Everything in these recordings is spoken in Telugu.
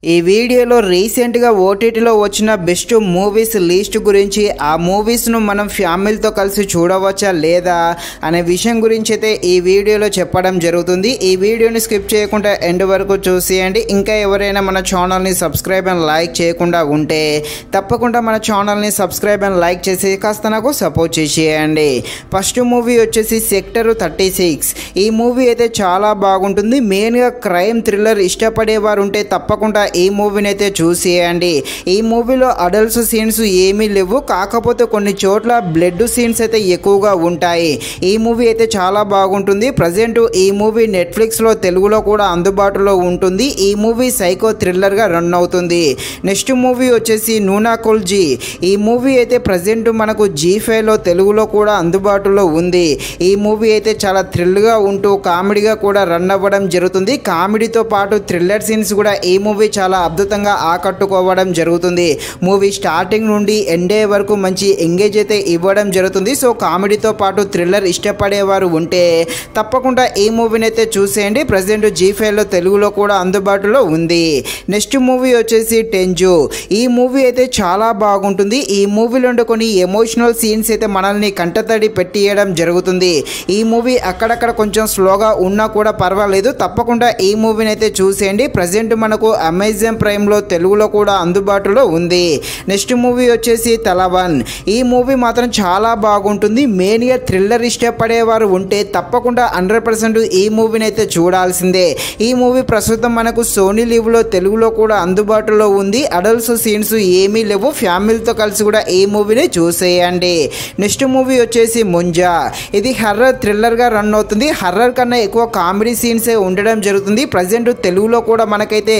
ఈ వీడియోలో రీసెంట్గా ఓటీటీలో వచ్చిన బెస్ట్ మూవీస్ లిస్ట్ గురించి ఆ మూవీస్ను మనం ఫ్యామిలీతో కలిసి చూడవచ్చా లేదా అనే విషయం గురించి అయితే ఈ వీడియోలో చెప్పడం జరుగుతుంది. ఈ వీడియోని స్కిప్ చేయకుండా ఎండ్ వరకు చూసేయండి. ఇంకా ఎవరైనా మన ఛానల్ని సబ్స్క్రైబ్ అండ్ లైక్ చేయకుండా ఉంటే తప్పకుండా మన ఛానల్ని సబ్స్క్రైబ్ అండ్ లైక్ చేసి కాస్త నాకు సపోర్ట్ చేసేయండి. ఫస్ట్ మూవీ వచ్చేసి సెక్టర్ 36. ఈ మూవీ అయితే చాలా బాగుంటుంది. మెయిన్గా క్రైమ్ థ్రిల్లర్ ఇష్టపడేవారు ఉంటే తప్పకుండా ఈ మూవీని అయితే చూసేయండి. ఈ మూవీలో అడల్ట్స్ సీన్స్ ఏమీ లేవు, కాకపోతే కొన్ని చోట్ల బ్లడ్ సీన్స్ అయితే ఎక్కువగా ఉంటాయి. ఈ మూవీ అయితే చాలా బాగుంటుంది. ప్రజెంట్ ఈ మూవీ నెట్ఫ్లిక్స్లో తెలుగులో కూడా అందుబాటులో ఉంటుంది. ఈ మూవీ సైకో థ్రిల్లర్గా రన్ అవుతుంది. నెక్స్ట్ మూవీ వచ్చేసి నూనాకుల్జీ. ఈ మూవీ అయితే ప్రజెంట్ మనకు G5లో తెలుగులో కూడా అందుబాటులో ఉంది. ఈ మూవీ అయితే చాలా థ్రిల్గా ఉంటూ కామెడీగా కూడా రన్ అవ్వడం జరుగుతుంది. కామెడీతో పాటు థ్రిల్లర్ సీన్స్ కూడా ఈ మూవీ చాలా అద్భుతంగా ఆకట్టుకోవడం జరుగుతుంది. మూవీ స్టార్టింగ్ నుండి ఎండే వరకు మంచి ఎంగేజ్ అయితే ఇవ్వడం జరుగుతుంది. సో కామెడీతో పాటు థ్రిల్లర్ ఇష్టపడేవారు ఉంటే తప్పకుండా ఈ మూవీని అయితే చూసేయండి. ప్రజెంట్ G5లో తెలుగులో కూడా అందుబాటులో ఉంది. నెక్స్ట్ మూవీ వచ్చేసి టెంజు. ఈ మూవీ అయితే చాలా బాగుంటుంది. ఈ మూవీలో కొన్ని ఎమోషనల్ సీన్స్ అయితే మనల్ని కంటతడి పెట్టియడం జరుగుతుంది. ఈ మూవీ అక్కడక్కడ కొంచెం స్లోగా ఉన్నా కూడా పర్వాలేదు, తప్పకుండా ఈ మూవీని అయితే చూసేయండి. ప్రజెంట్ మనకు అమెజాన్ ప్రైమ్లో తెలుగులో కూడా అందుబాటులో ఉంది. నెక్స్ట్ మూవీ వచ్చేసి తలవన్. ఈ మూవీ మాత్రం చాలా బాగుంటుంది. మెయిన్గా థ్రిల్లర్ ఇష్టపడేవారు ఉంటే తప్పకుండా 100% ఈ మూవీని అయితే చూడాల్సిందే. ఈ మూవీ ప్రస్తుతం మనకు సోనీ లీవ్లో తెలుగులో కూడా అందుబాటులో ఉంది. అడల్ట్స్ సీన్స్ ఏమీ లేవు, ఫ్యామిలీతో కలిసి కూడా ఈ మూవీని చూసేయండి. నెక్స్ట్ మూవీ వచ్చేసి ముంజా. ఇది హర్రర్ థ్రిల్లర్గా రన్ అవుతుంది. హర్రర్ కన్నా ఎక్కువ కామెడీ సీన్సే ఉండడం జరుగుతుంది. ప్రజెంట్ తెలుగులో కూడా మనకైతే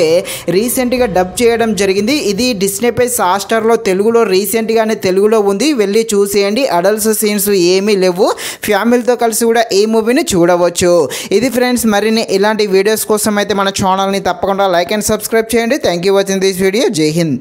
రీసెంట్గా డబ్ చేయడం జరిగింది. ఇది డిస్నీ+ హాట్‌స్టార్లో తెలుగులో రీసెంట్గానే తెలుగులో ఉంది, వెళ్ళి చూసేయండి. అడల్ట్స్ సీన్స్ ఏమీ లేవు, ఫ్యామిలీతో కలిసి కూడా ఈ మూవీని చూడవచ్చు. ఇది ఫ్రెండ్స్, మరిన్ని ఇలాంటి వీడియోస్ కోసం అయితే మన ఛానల్ని తప్పకుండా లైక్ అండ్ సబ్స్క్రైబ్ చేయండి. Thank you watching this video. జై హింద్.